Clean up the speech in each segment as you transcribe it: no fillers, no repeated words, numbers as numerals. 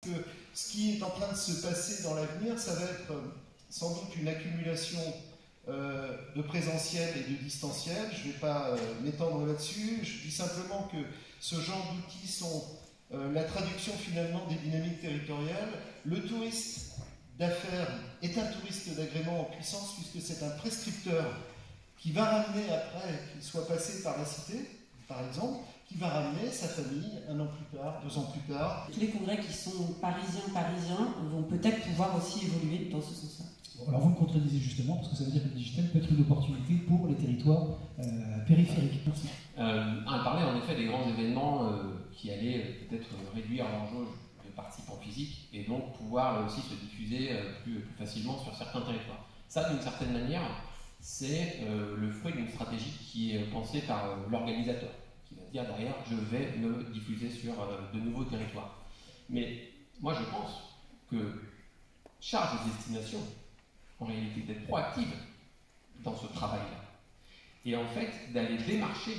que ce qui est en train de se passer dans l'avenir, ça va être sans doute une accumulation de présentiel et de distanciel. Je ne vais pas m'étendre là-dessus. Je dis simplement que ce genre d'outils sont la traduction finalement des dynamiques territoriales. Le touriste d'affaires est un touriste d'agrément en puissance puisque c'est un prescripteur qui va ramener après qu'il soit passé par la cité, par exemple, qui va ramener sa famille 1 an plus tard, 2 ans plus tard. Tous les congrès qui sont parisiens vont peut-être pouvoir aussi évoluer dans ce sens-là. Bon, alors vous me contredisez justement, parce que ça veut dire que le digital peut être une opportunité pour les territoires périphériques. Merci. Elle parlait en effet des grands événements qui allaient peut-être réduire leur jauge de participants physiques et donc pouvoir là aussi se diffuser plus facilement sur certains territoires. Ça, d'une certaine manière, c'est le fruit d'une stratégie qui est pensée par l'organisateur, qui va dire derrière, je vais me diffuser sur de nouveaux territoires. Mais moi, je pense que charge aux destinations, en réalité, d'être proactive dans ce travail-là. Et en fait, d'aller démarcher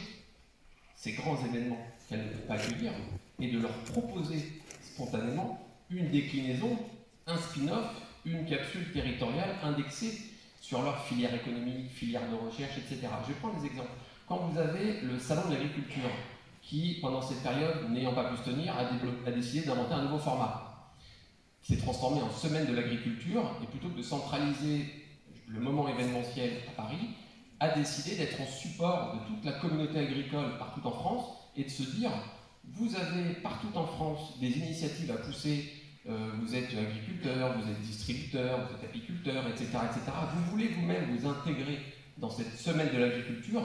ces grands événements qu'elles ne peuvent pas accueillir et de leur proposer spontanément une déclinaison, un spin-off, une capsule territoriale indexée sur leur filière économique, filière de recherche, etc. Je vais prendre des exemples. Quand vous avez le salon de l'agriculture, qui, pendant cette période, n'ayant pas pu se tenir, a décidé d'inventer un nouveau format, qui s'est transformé en semaine de l'agriculture, et plutôt que de centraliser le moment événementiel à Paris, a décidé d'être en support de toute la communauté agricole partout en France, et de se dire, vous avez partout en France des initiatives à pousser, vous êtes agriculteur, vous êtes distributeur, vous êtes apiculteur, etc., etc. Vous voulez vous-même vous intégrer dans cette semaine de l'agriculture,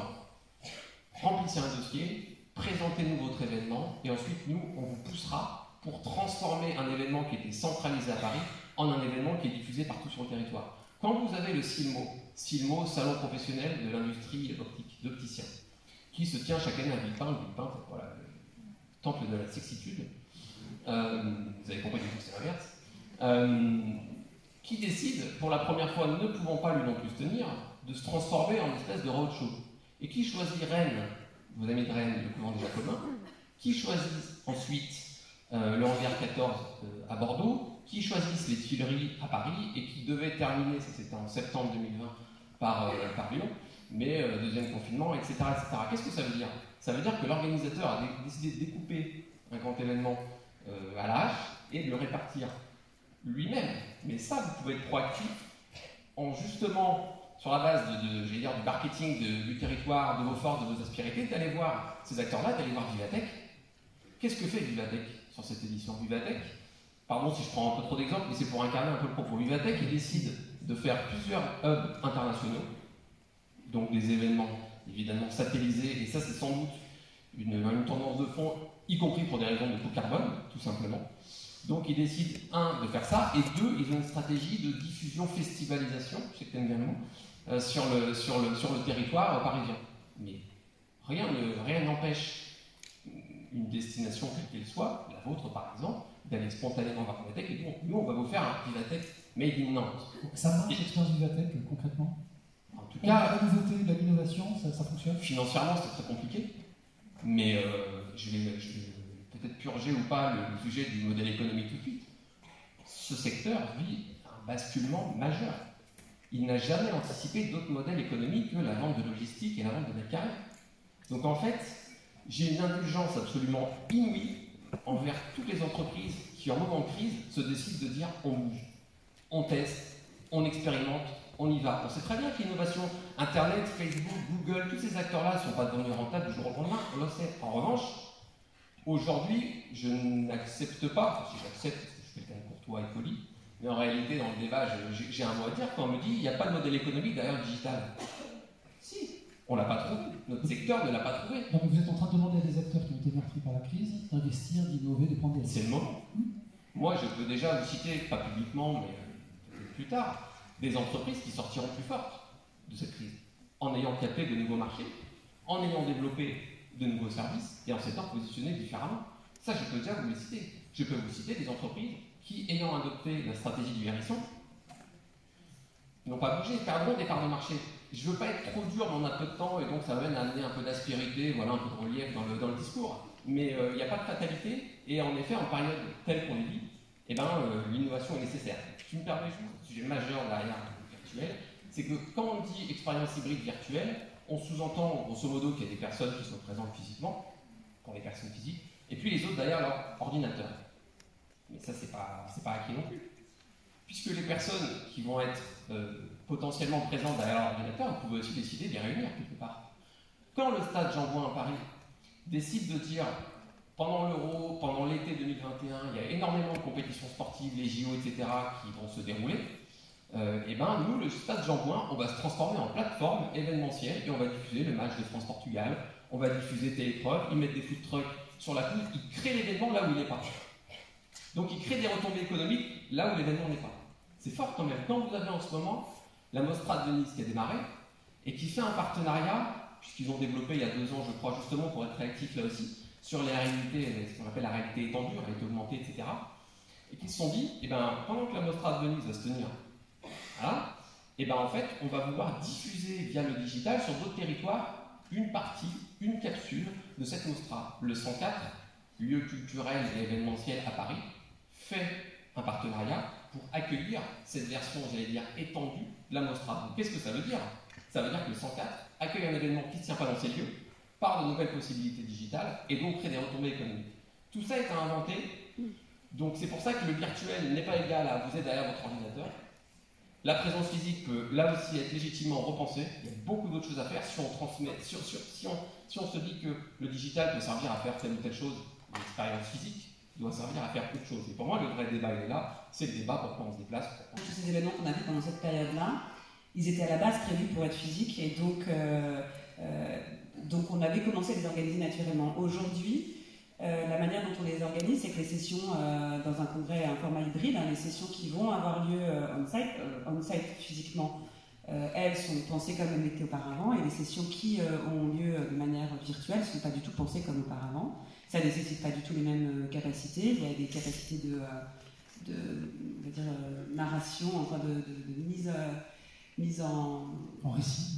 remplissez un dossier, présentez-nous votre événement, et ensuite nous, on vous poussera pour transformer un événement qui était centralisé à Paris en un événement qui est diffusé partout sur le territoire. Quand vous avez le SILMO, Salon professionnel de l'industrie optique, d'opticien, qui se tient chaque année à Villepinte, voilà, le temple de la sexitude, vous avez compris que c'est l'inverse, qui décide, pour la première fois, ne pouvant pas lui non plus se tenir, de se transformer en espèce de roadshow. Et qui choisit Rennes, vos amis de Rennes, le couvent des Jacobins, qui choisit ensuite le hangar 14 à Bordeaux, qui choisissent les Tuileries à Paris et qui devaient terminer, ça c'était en septembre 2020, par Lyon, mais deuxième confinement, etc. etc. Qu'est-ce que ça veut dire? Ça veut dire que l'organisateur a décidé de découper un grand événement à la hache et de le répartir lui-même. Mais ça, vous pouvez être proactif en justement, sur la base du marketing du territoire, de vos forces, de vos aspérités, d'aller voir ces acteurs-là, d'aller voir Vivatech. Qu'est-ce que fait Vivatech sur cette édition? Vivatech, pardon si je prends un peu trop d'exemples, mais c'est pour incarner un peu le propos. Vivatech, il décide de faire plusieurs hubs internationaux, donc des événements évidemment satellisés, et ça c'est sans doute une tendance de fond, y compris pour des raisons de coût carbone, tout simplement. Donc ils décident, un, de faire ça, et deux, ils ont une stratégie de diffusion, festivalisation, je sais que tu aimes bien le mot, sur le territoire parisien. Mais rien n'empêche une destination quelle qu'elle soit, la vôtre par exemple, d'aller spontanément voir Vivatech et dire nous on va vous faire un Vivatech made in Nantes. Ça marche l'expérience Vivatech concrètement? En tout cas, la nouveauté, de l'innovation, ça fonctionne? Financièrement c'est très compliqué, mais je vais peut-être purger ou pas le sujet du modèle économique tout de suite. Ce secteur vit un basculement majeur. Il n'a jamais anticipé d'autres modèles économiques que la vente de logistique et la vente de mètres carrés. Donc en fait, j'ai une indulgence absolument inouïe envers toutes les entreprises qui, en moment de crise, se décident de dire on bouge, on teste, on expérimente, on y va. On sait très bien que l'innovation, Internet, Facebook, Google, tous ces acteurs-là ne sont pas devenus rentables du jour au lendemain, on le sait. En revanche, aujourd'hui, je n'accepte pas, si j'accepte, parce que je suis quelqu'un de courtois et poli, mais en réalité, dans le débat, j'ai un mot à dire quand on me dit il n'y a pas de modèle économique derrière le digital. Si, on ne l'a pas trouvé, notre secteur ne l'a pas trouvé. Donc vous êtes en train de demander à des acteurs qui ont été meurtris par la crise d'investir, d'innover, de prendre des risques. C'est le moment. Moi, je peux déjà vous citer, pas publiquement, mais peut-être plus tard, des entreprises qui sortiront plus fortes de cette crise, en ayant capté de nouveaux marchés, en ayant développé de nouveaux services et en s'étant positionnés différemment. Ça, je peux déjà vous les citer. Je peux vous citer des entreprises qui, ayant adopté la stratégie du hérisson, n'ont pas bougé, perdront des parts de marché. Je ne veux pas être trop dur, mais on a peu de temps, et donc ça m'amène à amener un peu d'aspérité, voilà, un peu de relief dans le discours. Mais il n'y a pas de fatalité, et en effet, en période telle qu'on le vit, eh ben, l'innovation est nécessaire. Ce qui me permet, je pense, un sujet majeur derrière le virtuel, c'est que quand on dit expérience hybride virtuelle, on sous-entend grosso modo qu'il y a des personnes qui sont présentes physiquement, pour les personnes physiques, et puis les autres derrière leur ordinateur. Mais ça, c'est pas acquis non plus. Puisque les personnes qui vont être potentiellement présentes derrière leur ordinateur, vous pouvez aussi décider de les réunir quelque part. Quand le stade Jean-Bouin à Paris décide de dire pendant l'Euro, pendant l'été 2021, il y a énormément de compétitions sportives, les JO, etc., qui vont se dérouler, et ben nous, le stade Jean-Bouin, on va se transformer en plateforme événementielle et on va diffuser le match de France-Portugal, on va diffuser Télépreuve, ils mettent des food trucks sur la pelouse, ils créent l'événement là où il n'est pas. Donc ils créent des retombées économiques là où l'événement n'est pas. C'est fort quand même. Quand vous avez en ce moment la Mostra de Venise qui a démarré et qui fait un partenariat, puisqu'ils ont développé il y a 2 ans, je crois, justement pour être réactifs là aussi, sur les réalités, ce qu'on appelle la réalité étendue, la réalité augmentée, etc. Et qu'ils se sont dit, eh ben, pendant que la Mostra de Venise va se tenir, voilà, et ben, en fait, on va vouloir diffuser via le digital sur d'autres territoires une partie, une capsule de cette Mostra. Le 104, lieu culturel et événementiel à Paris, fait un partenariat pour accueillir cette version, j'allais dire, étendue de la Mostra. Qu'est-ce que ça veut dire? Ça veut dire que le 104 accueille un événement qui ne se tient pas dans ces lieux, par de nouvelles possibilités digitales, et donc crée des retombées économiques. Tout ça est à inventer, donc c'est pour ça que le virtuel n'est pas égal à vous êtes derrière votre ordinateur. La présence physique peut là aussi être légitimement repensée, il y a beaucoup d'autres choses à faire si on transmet, si on se dit que le digital peut servir à faire telle ou telle chose, l'expérience physique doit servir à faire autre chose. Et pour moi, le vrai débat, il est là, c'est le débat pourquoi on se déplace. Tous ces événements qu'on a fait pendant cette période-là, ils étaient à la base prévus pour être physiques, et donc on avait commencé à les organiser naturellement. Aujourd'hui, la manière dont on les organise, c'est que les sessions dans un congrès à un format hybride, les sessions qui vont avoir lieu on-site physiquement, elles sont pensées comme elles l'étaient auparavant, et les sessions qui ont lieu de manière virtuelle ne sont pas du tout pensées comme auparavant. Ça ne nécessite pas du tout les mêmes capacités. Il y a des capacités de narration, enfin de mise en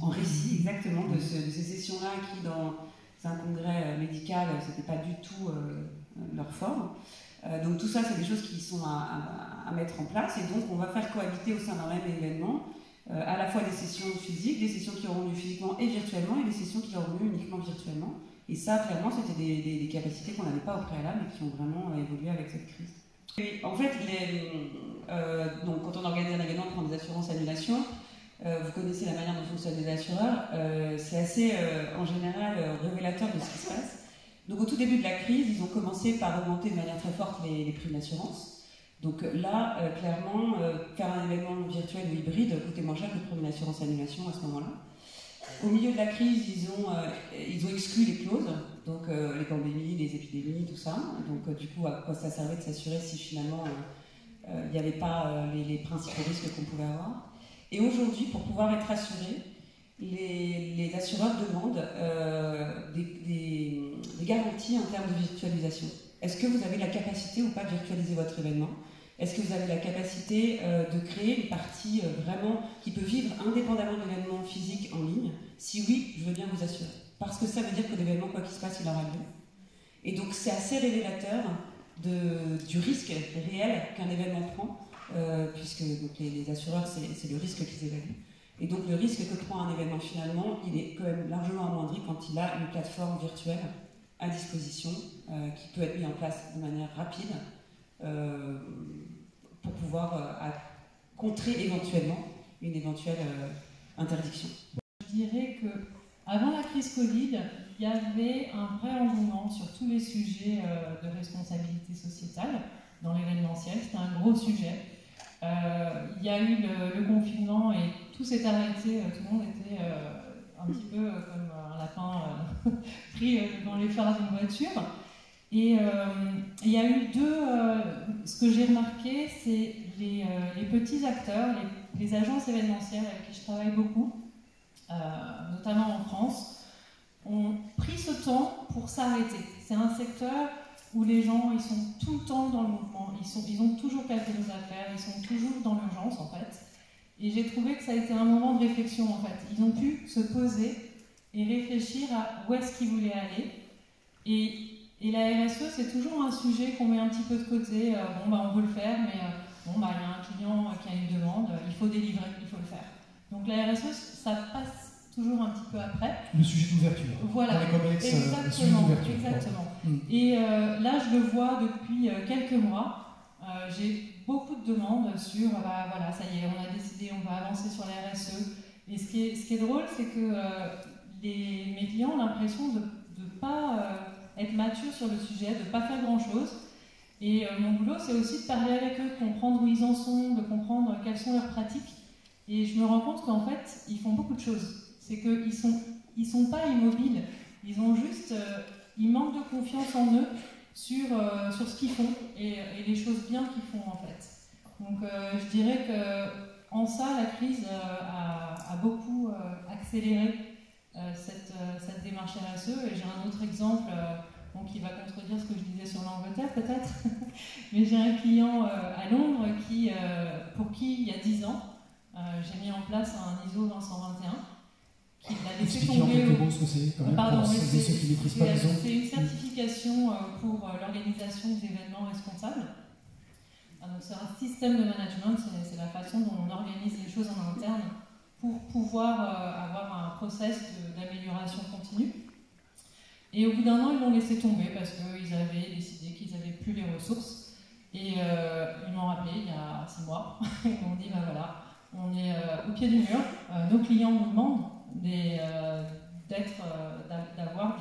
récit, exactement, de ces sessions-là qui, dans un congrès médical, ce n'était pas du tout leur forme. Donc tout ça, c'est des choses qui sont à mettre en place, et donc on va faire cohabiter au sein d'un même événement à la fois des sessions physiques, des sessions qui auront lieu physiquement et virtuellement, et des sessions qui auront lieu uniquement virtuellement. Et ça, clairement, c'était des capacités qu'on n'avait pas au préalable et qui ont vraiment évolué avec cette crise. Et en fait, donc, quand on organise un événement, on prend des assurances annulation. Vous connaissez la manière dont fonctionnent les assureurs. C'est assez, en général, révélateur de ce qui se passe. Donc, au tout début de la crise, ils ont commencé par augmenter de manière très forte les primes d'assurance. Donc là, clairement, faire un événement virtuel ou hybride coûtait moins cher que de prendre une assurance annulation à ce moment-là. Au milieu de la crise, ils ont exclu les clauses, donc les pandémies, les épidémies, tout ça. Donc du coup, à quoi ça servait de s'assurer si finalement il n'y avait pas les principaux risques qu'on pouvait avoir. Et aujourd'hui, pour pouvoir être assurés, les assureurs demandent des garanties en termes de virtualisation. Est-ce que vous avez la capacité ou pas de virtualiser votre événement ? Est-ce que vous avez la capacité de créer une partie vraiment qui peut vivre indépendamment de l'événement physique en ligne? Si oui, je veux bien vous assurer. Parce que ça veut dire que l'événement, quoi qu'il se passe, il aura lieu. Et donc c'est assez révélateur du risque réel qu'un événement prend, puisque donc, les assureurs, c'est le risque qu'ils évaluent. Et donc le risque que prend un événement finalement, il est quand même largement amoindri quand il a une plateforme virtuelle à disposition qui peut être mise en place de manière rapide pour pouvoir contrer éventuellement une éventuelle interdiction. Je dirais que avant la crise Covid, il y avait un vrai engouement sur tous les sujets de responsabilité sociétale dans l'événementiel. C'était un gros sujet. Il y a eu le confinement et tout s'est arrêté. Tout le monde était un petit peu comme un lapin pris dans les phares d'une voiture. Et il y a eu ce que j'ai remarqué, c'est les petits acteurs, les agences événementielles avec qui je travaille beaucoup, notamment en France, ont pris ce temps pour s'arrêter. C'est un secteur où les gens, ils sont tout le temps dans le mouvement, ils ont toujours quelque chose à faire, ils sont toujours dans l'urgence en fait. Et j'ai trouvé que ça a été un moment de réflexion en fait. Ils ont pu se poser et réfléchir à où est-ce qu'ils voulaient aller. Et Et la RSE, c'est toujours un sujet qu'on met un petit peu de côté. On veut le faire, mais il y a un client qui a une demande, il faut délivrer, il faut le faire. Donc la RSE, ça passe toujours un petit peu après. Le sujet d'ouverture. Voilà, exactement. Et là, je le vois depuis quelques mois. J'ai beaucoup de demandes sur, voilà, ça y est, on a décidé, on va avancer sur la RSE. Et ce qui est drôle, c'est que mes clients ont l'impression de ne pas être matures sur le sujet, de ne pas faire grand-chose. Et mon boulot, c'est aussi de parler avec eux, de comprendre où ils en sont, de comprendre quelles sont leurs pratiques. Et je me rends compte qu'en fait, ils font beaucoup de choses. C'est qu'ils sont pas immobiles. Ils ont juste, ils manquent de confiance en eux sur ce qu'ils font et les choses bien qu'ils font en fait. Donc je dirais que en ça, la crise a beaucoup accéléré cette démarche RSE. Et j'ai un autre exemple qui va contredire ce que je disais sur l'Angleterre peut-être. Mais j'ai un client à Londres pour qui il y a 10 ans, j'ai mis en place un ISO 20121 qui l'a laissé tomber. C'est une certification pour l'organisation d'événements responsables. Donc c'est un système de management, c'est la façon dont on organise les choses en interne pour pouvoir avoir un process d'amélioration continue. Et au bout d'un an, ils l'ont laissé tomber parce qu'ils avaient décidé qu'ils n'avaient plus les ressources. Et ils m'ont rappelé il y a 6 mois. Ils m'ont dit, voilà, on est au pied du mur, nos clients nous demandent d'avoir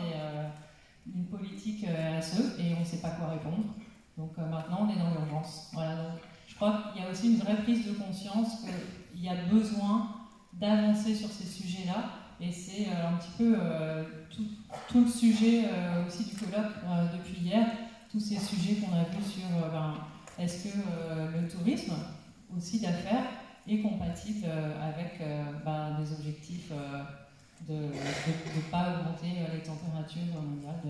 une politique RSE et on ne sait pas quoi répondre. Donc maintenant, on est dans l'urgence. Voilà, donc, je crois qu'il y a aussi une vraie prise de conscience qu'il y a besoin d'avancer sur ces sujets-là. Et c'est un petit peu tout le sujet aussi du colloque depuis hier, tous ces sujets qu'on a vus sur est-ce que le tourisme aussi d'affaires est compatible avec des objectifs de ne pas augmenter les températures mondiales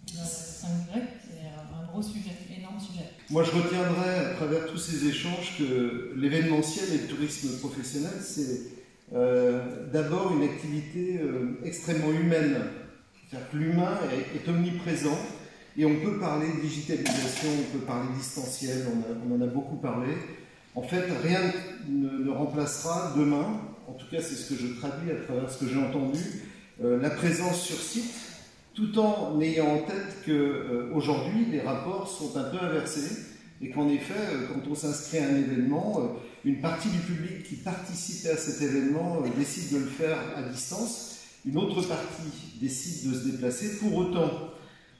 de 5 degrés. C'est un gros sujet, énorme sujet. Moi, je retiendrai à travers tous ces échanges que l'événementiel et le tourisme professionnel, c'est d'abord une activité extrêmement humaine. C'est-à-dire que l'humain est omniprésent et on peut parler digitalisation, on peut parler distanciel, on en a beaucoup parlé. En fait, rien ne remplacera demain, en tout cas c'est ce que je traduis à travers ce que j'ai entendu, la présence sur site, tout en ayant en tête qu'aujourd'hui les rapports sont un peu inversés et qu'en effet, quand on s'inscrit à un événement, une partie du public qui participait à cet événement décide de le faire à distance, une autre partie décide de se déplacer. Pour autant,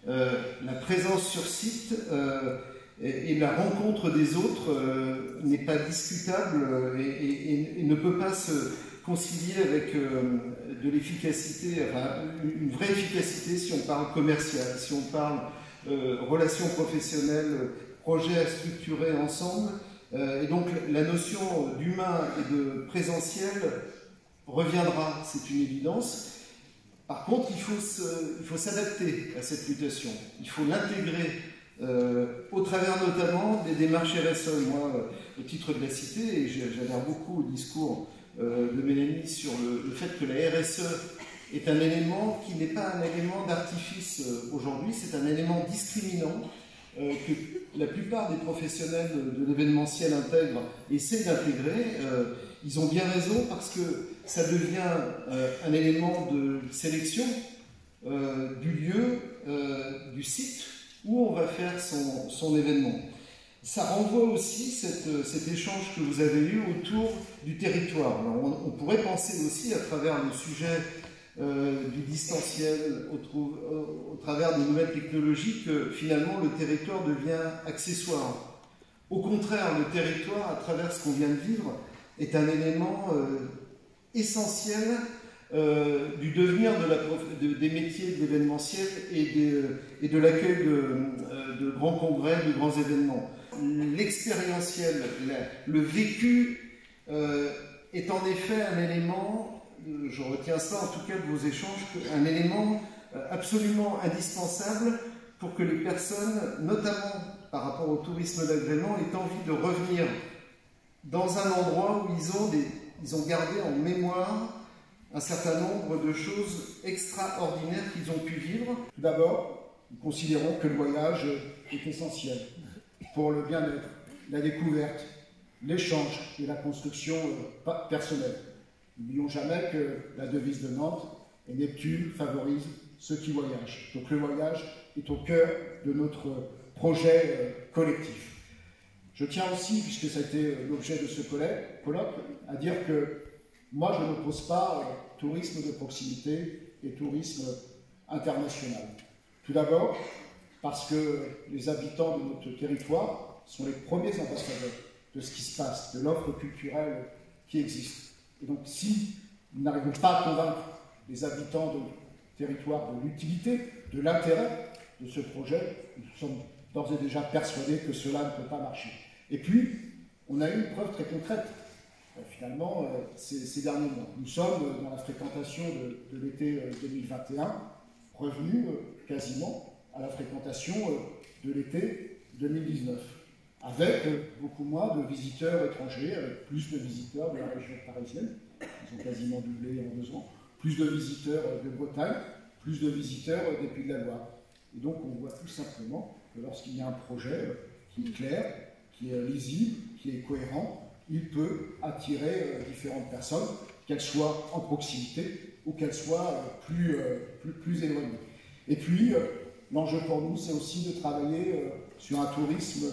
la présence sur site et la rencontre des autres n'est pas discutable et ne peut pas se concilier avec de l'efficacité, une vraie efficacité si on parle commercial, si on parle relations professionnelles, projets à structurer ensemble. Et donc la notion d'humain et de présentiel reviendra, c'est une évidence. Par contre, il faut s'adapter à cette mutation. Il faut l'intégrer au travers notamment des démarches RSE. Moi, au titre de la cité, et j'adhère beaucoup au discours de Mélanie sur le fait que la RSE est un élément qui n'est pas un élément d'artifice aujourd'hui, c'est un élément discriminant que la plupart des professionnels de l'événementiel intègrent, essaient d'intégrer. Ils ont bien raison parce que ça devient un élément de sélection du lieu, du site où on va faire son événement. Ça renvoie aussi cet échange que vous avez eu autour du territoire. Alors on pourrait penser aussi à travers le sujet du distanciel, au travers des nouvelles technologies, que finalement le territoire devient accessoire. Au contraire, le territoire, à travers ce qu'on vient de vivre, est un élément essentiel du devenir des métiers de l'événementiel et de l'accueil de grands congrès, de grands événements. L'expérientiel, le vécu est en effet un élément, je retiens ça en tout cas de vos échanges, un élément absolument indispensable pour que les personnes, notamment par rapport au tourisme d'agrément, aient envie de revenir dans un endroit où ils ont gardé en mémoire un certain nombre de choses extraordinaires qu'ils ont pu vivre. D'abord, Nous considérons que le voyage est essentiel pour le bien-être, la découverte, l'échange et la construction personnelle. N'oublions jamais que la devise de Nantes est Neptune favorise ceux qui voyagent. Donc le voyage est au cœur de notre projet collectif. Je tiens aussi, puisque ça a été l'objet de ce colloque, à dire que moi je n'oppose pas tourisme de proximité et tourisme international. Tout d'abord, parce que les habitants de notre territoire sont les premiers ambassadeurs de ce qui se passe, de l'offre culturelle qui existe. Et donc, si nous n'arrivons pas à convaincre les habitants de notre territoire de l'utilité, de l'intérêt de ce projet, nous sommes d'ores et déjà persuadés que cela ne peut pas marcher. Et puis, on a eu une preuve très concrète, finalement, ces derniers mois. Nous sommes dans la fréquentation de l'été 2021, revenus quasiment à la fréquentation de l'été 2019, avec beaucoup moins de visiteurs étrangers, avec plus de visiteurs de la région parisienne, ils ont quasiment doublé en 2 ans, plus de visiteurs de Bretagne, plus de visiteurs des Pays de la Loire. Et donc on voit tout simplement que lorsqu'il y a un projet qui est clair, qui est lisible, qui est cohérent, il peut attirer différentes personnes, qu'elles soient en proximité ou qu'elles soient plus éloignées. Et puis, l'enjeu pour nous, c'est aussi de travailler sur un tourisme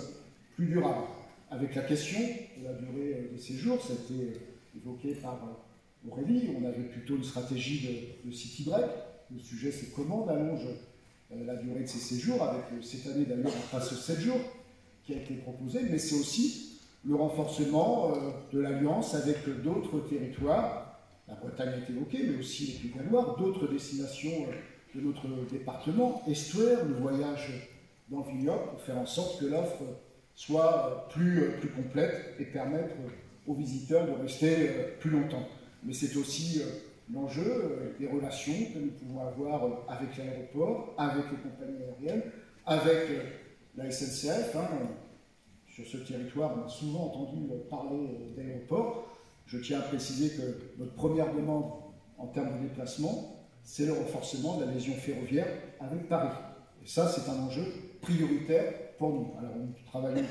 plus durable, avec la question de la durée des séjours. Ça a été évoqué par Aurélie. On avait plutôt une stratégie de city break. Le sujet, c'est comment on allonge la durée de ces séjours, avec cette année d'ailleurs on passe 7 jours qui a été proposé, mais c'est aussi le renforcement de l'alliance avec d'autres territoires. La Bretagne a été évoquée, mais aussi les Pays de la Loire, d'autres destinations de notre département, estuaire, le voyage dans le vignoble, pour faire en sorte que l'offre soit plus complète et permettre aux visiteurs de rester plus longtemps. Mais c'est aussi l'enjeu des relations que nous pouvons avoir avec l'aéroport, avec les compagnies aériennes, avec la SNCF. Sur ce territoire, on a souvent entendu parler d'aéroport. Je tiens à préciser que notre première demande en termes de déplacement, c'est le renforcement de la liaison ferroviaire avec Paris. Et ça, c'est un enjeu prioritaire pour nous. Alors, nous travaillons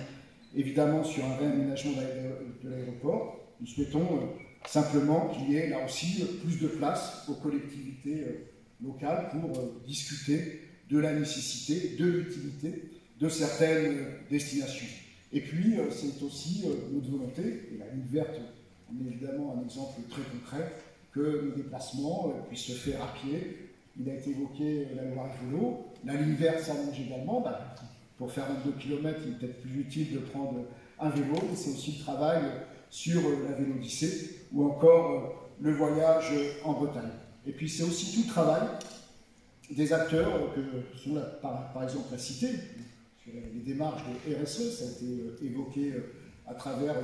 évidemment sur un réaménagement de l'aéroport. Nous souhaitons simplement qu'il y ait là aussi plus de place aux collectivités locales pour discuter de la nécessité, de l'utilité de certaines destinations. Et puis, c'est aussi notre volonté, et la ligne verte en est évidemment un exemple très concret, que nos déplacements puissent se faire à pied. Il a été évoqué la Loire et vélo. La ligne verte s'allonge également. Pour faire 22 km, il est peut-être plus utile de prendre un vélo, mais c'est aussi le travail sur la Vélodyssée ou encore le voyage en Bretagne. Et puis c'est aussi tout le travail des acteurs que sont par exemple la Cité, sur les démarches de RSE, ça a été évoqué à travers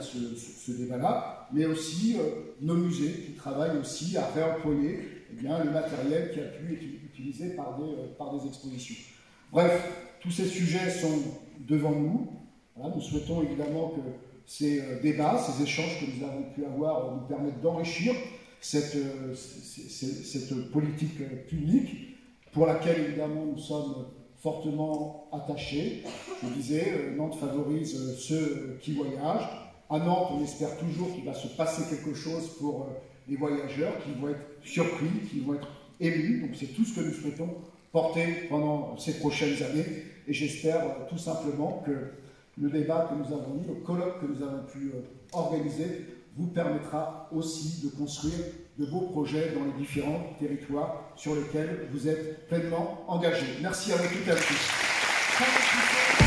ce débat-là, mais aussi nos musées qui travaillent aussi à réemployer le matériel qui a pu être utilisé par des expositions. Bref, tous ces sujets sont devant nous. Voilà, nous souhaitons évidemment que ces débats, ces échanges que nous avons pu avoir nous permettent d'enrichir cette politique publique pour laquelle évidemment nous sommes fortement attachés. Je disais, Nantes favorise ceux qui voyagent. À Nantes, on espère toujours qu'il va se passer quelque chose pour les voyageurs, qu'ils vont être surpris, qu'ils vont être émus. Donc c'est tout ce que nous souhaitons porter pendant ces prochaines années. Et j'espère tout simplement que le débat que nous avons eu, le colloque que nous avons pu organiser, vous permettra aussi de construire de beaux projets dans les différents territoires sur lesquels vous êtes pleinement engagés. Merci à vous toutes et à tous.